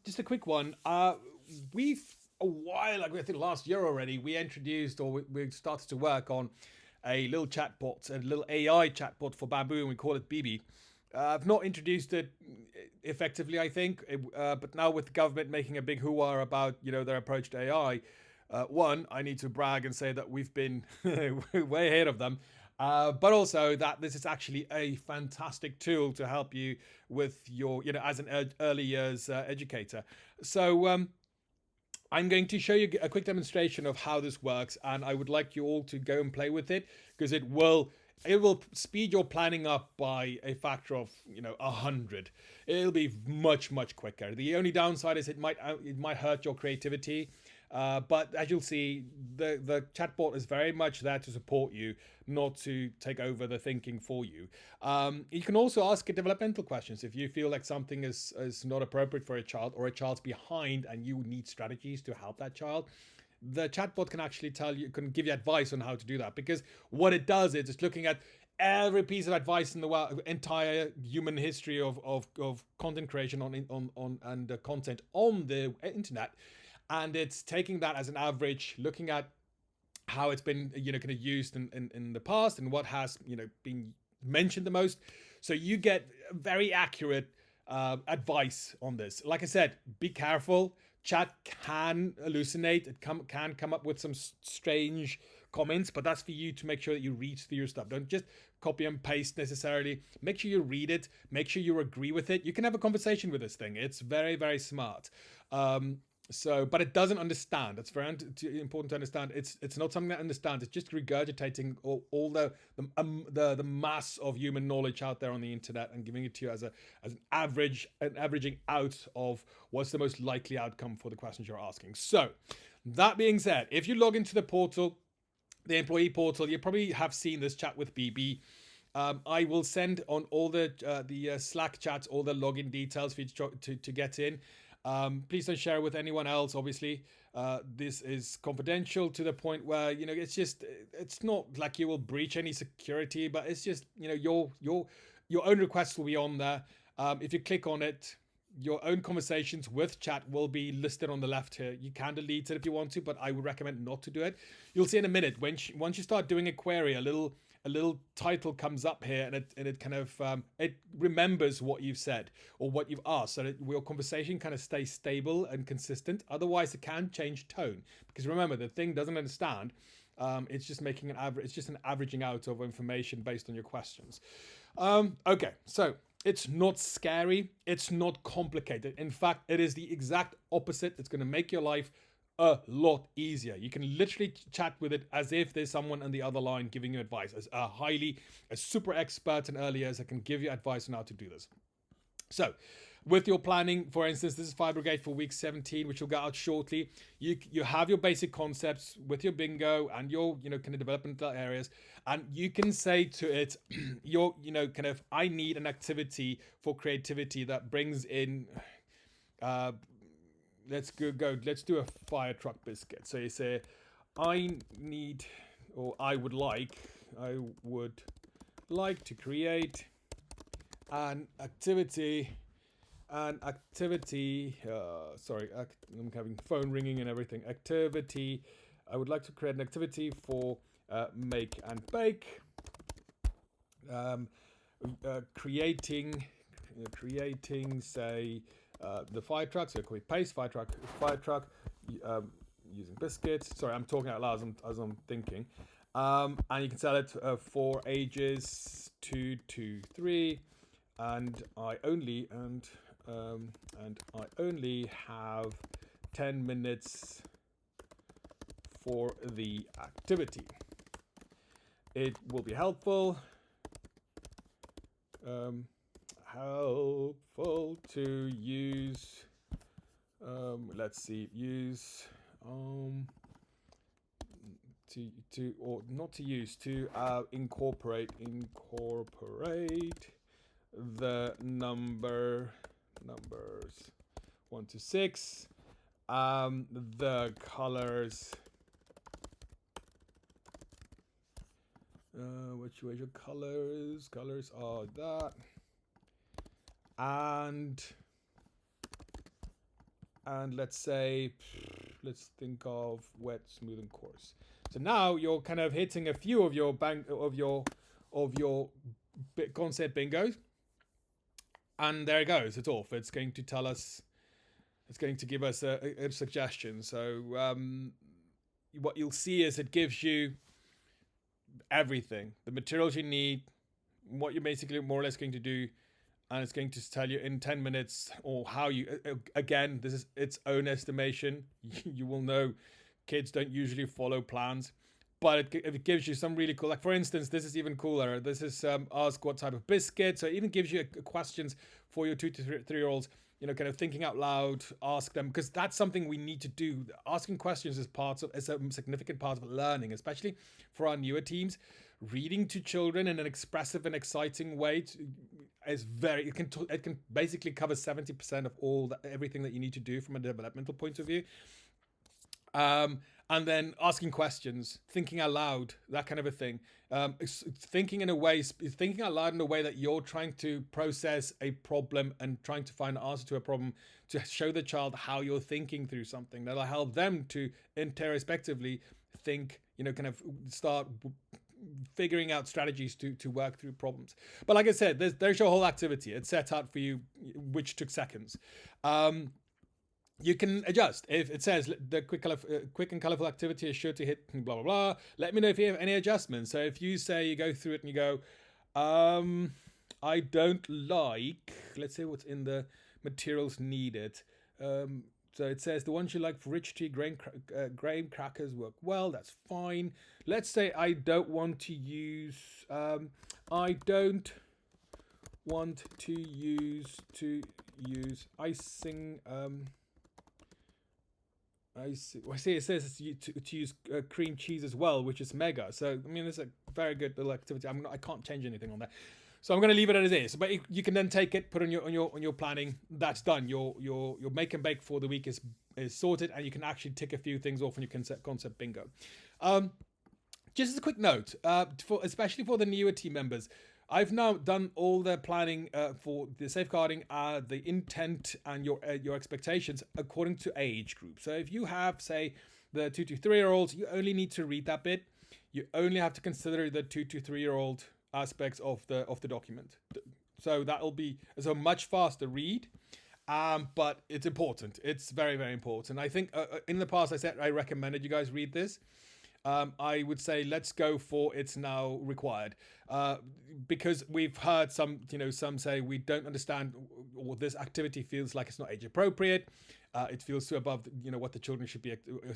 Just a quick one. We've a while, like I think last year already, we introduced or we started to work on a little chatbot, a little AI chatbot for Bamboo, and we call it BB. I've not introduced it effectively, I think, but now with the government making a big hoo-ha about their approach to AI, one, I need to brag and say that we've been way ahead of them. But also that this is actually a fantastic tool to help you with your, as an early years educator. So I'm going to show you a quick demonstration of how this works, and I would like you all to go and play with it because it will speed your planning up by a factor of 100. It'll be much quicker. The only downside is it might hurt your creativity. But as you'll see, the chatbot is very much there to support you, not to take over the thinking for you. You can also ask it developmental questions if you feel like something is not appropriate for a child, or a child's behind and you need strategies to help that child. The chatbot can actually can give you advice on how to do that, because what it does is it's looking at every piece of advice in the world, entire human history of content creation on and content on the internet, and it's taking that as an average, looking at how it's been kind of used in the past and what has been mentioned the most, so you get very accurate advice on this. Like I said, be careful. Chat can hallucinate. It can come up with some strange comments, but that's for you to make sure that you read through your stuff. Don't just copy and paste necessarily. Make sure you read it. Make sure you agree with it. You can have a conversation with this thing. It's very smart. But it doesn't understand. It's very important to understand. It's not something that understands. It's just regurgitating all the mass of human knowledge out there on the internet and giving it to you as an averaging out of what's the most likely outcome for the questions you're asking. So that being said, if you log into the portal, the employee portal, you probably have seen this chat with BB. I will send on all the Slack chats, all the login details for you to get in. Please don't share it with anyone else. Obviously, this is confidential to the point where it's not like you will breach any security, but it's just your own requests will be on there. If you click on it, your own conversations with chat will be listed on the left here. You can delete it if you want to, but I would recommend not to do it. You'll see in a minute once you start doing a query, a little title comes up here, and it kind of it remembers what you've said or what you've asked, so that your conversation kind of stays stable and consistent. Otherwise, it can change tone, because remember, the thing doesn't understand. It's just making an average. It's just an averaging out of information based on your questions. Okay, so it's not scary. It's not complicated. In fact, it is the exact opposite. It's going to make your life a lot easier. You can literally chat with it as if there's someone on the other line giving you advice, as a super expert in early years that can give you advice on how to do this. So with your planning, for instance, this is Fire Brigade for week 17, which will go out shortly. You have your basic concepts with your bingo and your kind of developmental areas, and you can say to it, I need an activity for creativity that brings in let's do a fire truck biscuit. So you say, I would like to create an activity. I'm having phone ringing and everything. Activity. I would like to create an activity for make and bake. Creating, say, the fire truck. So can we paste fire truck, using biscuits. Sorry, I'm talking out loud as I'm thinking. And you can sell it for ages 2 to 3, and I only have 10 minutes for the activity. It will be helpful to use incorporate the numbers 1 to 6, the colors, which way your colors are that, and and let's say, let's think of wet, smooth, and coarse. So now you're kind of hitting a few of your concept bingos, and there it goes. It's off. It's going to tell us. It's going to give us a suggestion. So what you'll see is it gives you everything, the materials you need, what you're basically more or less going to do, and it's going to tell you in 10 minutes or how you, again, this is its own estimation. You will know kids don't usually follow plans, but it gives you some really cool, like for instance, this is even cooler. This is ask what type of biscuit. So it even gives you questions for your 2 to 3-year-olds, kind of thinking out loud, ask them, because that's something we need to do. Asking questions is a significant part of learning, especially for our newer teams. Reading to children in an expressive and exciting way is it can basically cover 70% of everything that you need to do from a developmental point of view. And then asking questions, thinking out loud, that kind of a thing. Thinking out loud in a way that you're trying to process a problem and trying to find an answer to a problem, to show the child how you're thinking through something. That'll help them to introspectively think, kind of start figuring out strategies to work through problems. But like I said, there's your whole activity. It's set out for you, which took seconds. You can adjust. If it says the quick and colorful activity is sure to hit blah blah blah, let me know if you have any adjustments. So if you say you go through it and you go, I don't like, let's say what's in the materials needed. So it says the ones you like for rich tea, grain crackers work well. That's fine. Let's say I don't want to use icing. I see it says to use cream cheese as well, which is mega. So I mean, it's a very good little activity. I can't change anything on that, so I'm going to leave it as it is. But you can then take it, put on your planning. That's done. Your make and bake for the week is sorted, and you can actually tick a few things off on your concept bingo. Just as a quick note, especially for the newer team members, I've now done all the planning for the safeguarding, the intent, and your expectations according to age group. So if you have, say, the 2 to 3-year-olds, you only need to read that bit. You only have to consider the 2 to 3-year-old aspects of the document. So that'll be a much faster read, but it's important. It's very, very important. I think in the past I recommended you guys read this. I would say let's go for it's now required, because we've heard some say we don't understand, or this activity feels like it's not age appropriate. It feels too above what the children should be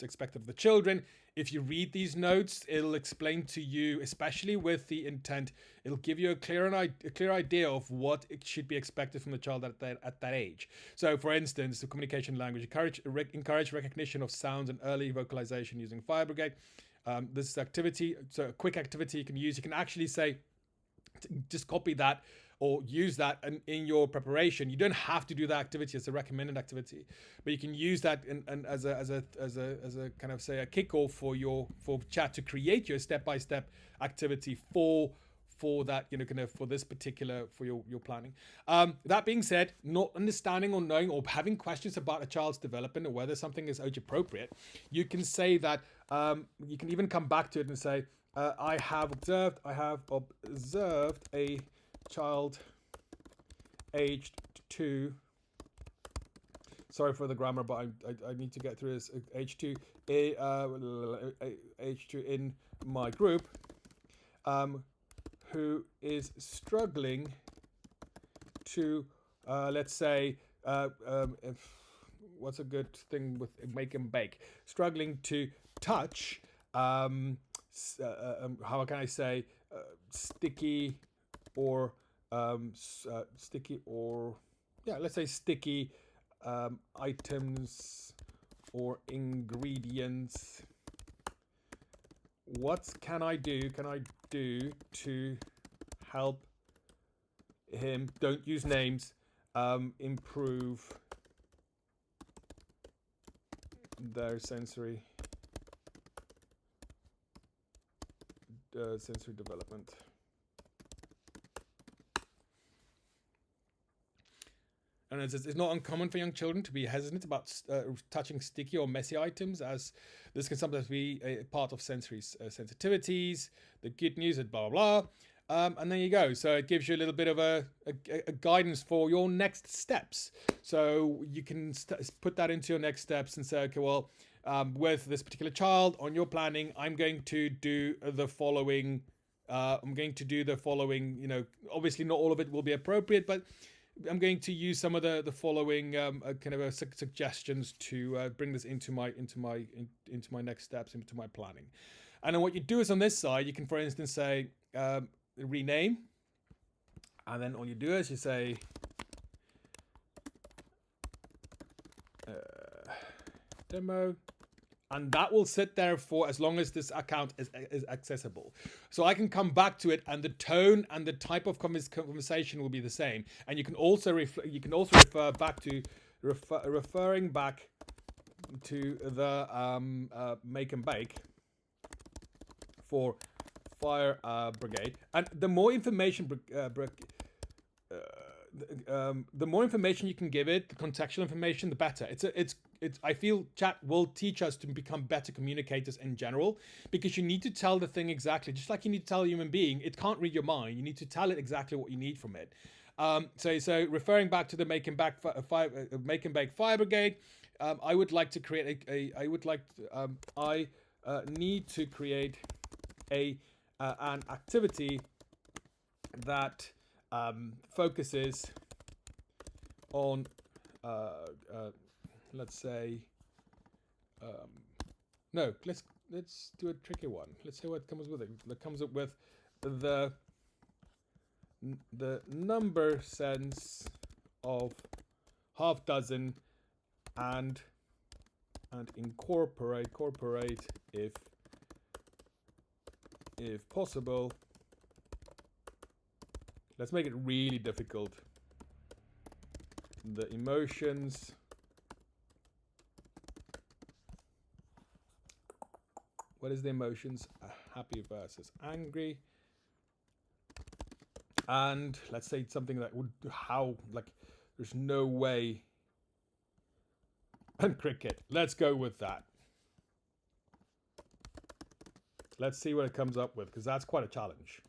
expected of the children. If you read these notes, it'll explain to you, especially with the intent, it'll give you a clear idea of what it should be expected from the child at that age. So for instance, the communication language, encourage recognition of sounds and early vocalization using fire brigade. This is activity, so a quick activity you can use. You can actually say, just copy that or use that in your preparation. You don't have to do that activity as a recommended activity, but you can use that and as a kind of say a kickoff for chat to create your step-by-step activity for that, kind of for this particular, for your planning. That being said, not understanding or knowing or having questions about a child's development or whether something is age appropriate, you can say that, you can even come back to it and say, I have observed a child aged 2. Sorry for the grammar, but I need to get through this. Age 2, age 2 in my group, who is struggling to, let's say, what's a good thing with make and bake? Struggling to touch, how can I say, sticky or let's say sticky items or ingredients. What can I do to help him, don't use names, improve their sensory development? And it's not uncommon for young children to be hesitant about touching sticky or messy items, as this can sometimes be a part of sensory sensitivities. The good news is blah, blah, blah. And there you go. So it gives you a little bit of a guidance for your next steps. So you can put that into your next steps and say, okay, well, with this particular child on your planning, I'm going to do the following. You know, obviously not all of it will be appropriate, but I'm going to use some of the following kind of suggestions to bring this into my next steps, into my planning. And then what you do is on this side, you can, for instance, say rename, and then all you do is you say demo, and that will sit there for as long as this account is accessible. So I can come back to it, and the tone and the type of conversation will be the same. And you can also refer back to referring back to the make and bake for fire brigade. And the more information the more information you can give it, the contextual information, the better. I feel chat will teach us to become better communicators in general, because you need to tell the thing exactly, just like you need to tell a human being. It can't read your mind. You need to tell it exactly what you need from it. So referring back to the make and bake fire brigade, I would like to create I need to create an activity that focuses on let's say no, let's do a tricky one. Let's see what comes with it. That comes up with the number sense of half dozen and incorporate if possible. Let's make it really difficult. The emotions what is the emotions? Happy versus angry. And let's say something that would there's no way. And cricket. Let's go with that. Let's see what it comes up with, because that's quite a challenge.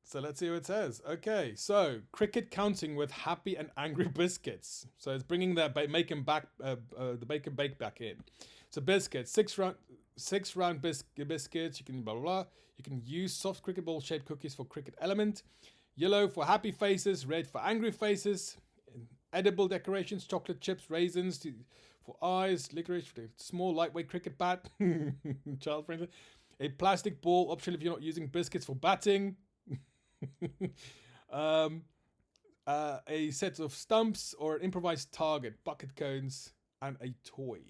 So let's see what it says. Okay, so cricket counting with happy and angry biscuits. So it's bringing the bacon bake back in. So biscuits, six round biscuits. You can blah blah blah. You can use soft cricket ball shaped cookies for cricket element. Yellow for happy faces, red for angry faces. Edible decorations, chocolate chips, raisins for eyes, licorice for the small lightweight cricket bat. Child friendly. A plastic ball, optional if you're not using biscuits for batting. A set of stumps or an improvised target, bucket cones, and a toy.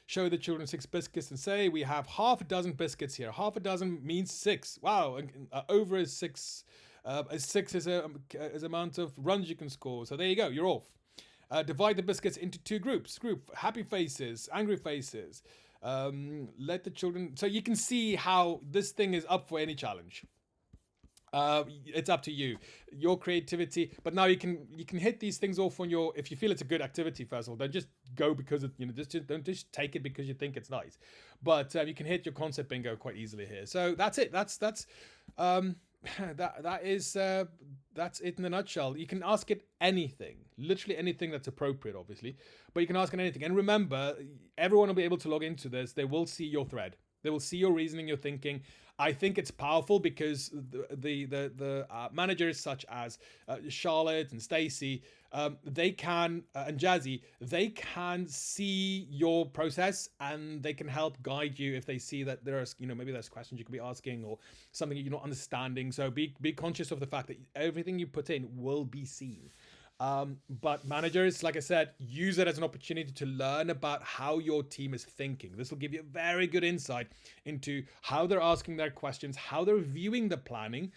Show the children 6 biscuits and say, we have half a dozen biscuits here. Half a dozen means 6. Wow, over is 6. 6 is amount of runs you can score. So there you go, you're off. Divide the biscuits into 2 groups. Happy faces, angry faces. Let the children... So you can see how this thing is up for any challenge. It's up to you, your creativity. But now you can hit these things off on your... If you feel it's a good activity, first of all, don't just go because it, don't just take it because you think it's nice. But you can hit your concept bingo quite easily here. So that's it. That's it in a nutshell. You can ask it anything, literally anything that's appropriate, obviously, but you can ask it anything. And remember, everyone will be able to log into this. They will see your thread. They will see your reasoning, your thinking. I think it's powerful because the managers such as Charlotte and Stacy, they can and Jazzy, they can see your process and they can help guide you if they see that there's maybe there's questions you could be asking or something you're not understanding. So be conscious of the fact that everything you put in will be seen. But managers, like I said, use it as an opportunity to learn about how your team is thinking. This will give you a very good insight into how they're asking their questions, how they're viewing the planning,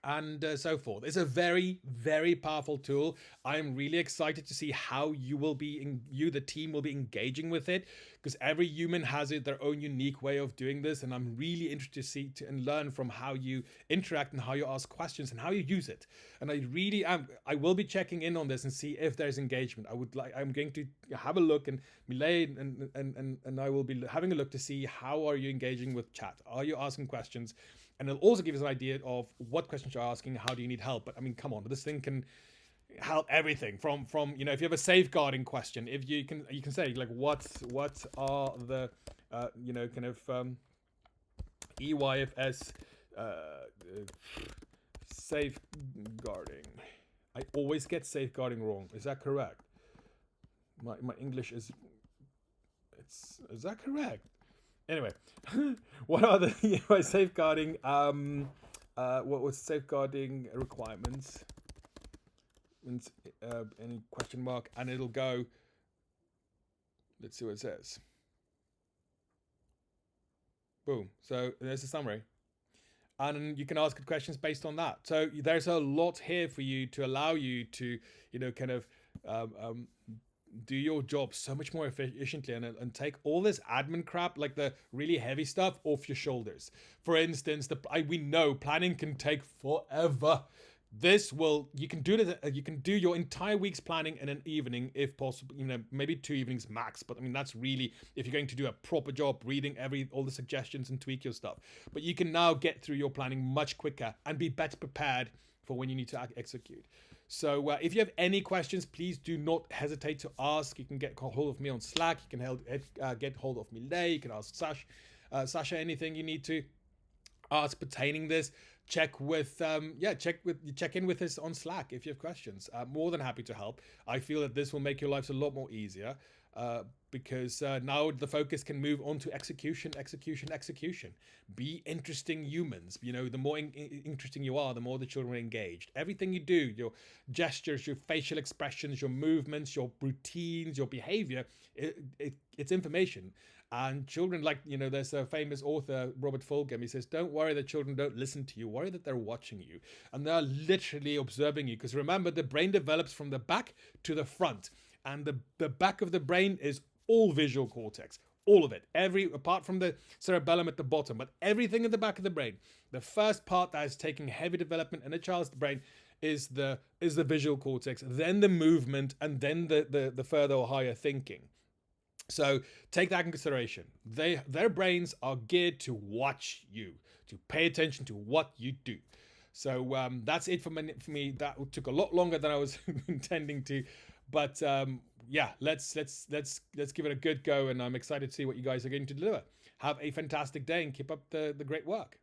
and so forth. It's a very, very powerful tool. I'm really excited to see how the team will be engaging with it, because every human has their own unique way of doing this, and I'm really interested to see and learn from how you interact and how you ask questions and how you use it. And I really am. I will be checking in on this and see if there's engagement. I'm going to have a look, and Milay and I will be having a look to see how are you engaging with chat. Are you asking questions? And it'll also give us an idea of what questions you're asking, how do you need help. But I mean, come on, this thing can help everything from if you have a safeguarding question, if you can say like what are the EYFS safeguarding. I always get safeguarding wrong. Is that correct? My English is that correct? Anyway, what are the safeguarding? What was safeguarding requirements? And any question mark, and it'll go. Let's see what it says. Boom. So there's a summary, and you can ask questions based on that. So there's a lot here for you to allow you to do your job so much more efficiently and take all this admin crap, like the really heavy stuff, off your shoulders. For instance, we know planning can take forever. You can do your entire week's planning in an evening if possible, maybe 2 evenings max. But I mean, that's really if you're going to do a proper job, reading all the suggestions and tweak your stuff. But you can now get through your planning much quicker and be better prepared for when you need to execute. So if you have any questions, please do not hesitate to ask. You can get hold of me on Slack. You can get hold of Milay. You can ask Sasha anything you need to ask pertaining this. Check in with us on Slack if you have questions. I'm more than happy to help. I feel that this will make your lives a lot more easier because now the focus can move on to execution. Be interesting humans. The more interesting you are, the more the children are engaged. Everything you do, your gestures, your facial expressions, your movements, your routines, your behavior, it's information. And children, there's a famous author, Robert Fulgham, he says, don't worry that children don't listen to you, worry that they're watching you. And they're literally observing you. Because remember, the brain develops from the back to the front. And the back of the brain is all visual cortex. All of it. Apart from the cerebellum at the bottom. But everything in the back of the brain. The first part that is taking heavy development in a child's brain is the visual cortex. Then the movement. And then the further or higher thinking. So take that in consideration. Their brains are geared to watch you, to pay attention to what you do. So that's it for me. That took a lot longer than I was intending to, but let's give it a good go. And I'm excited to see what you guys are going to deliver. Have a fantastic day and keep up the great work.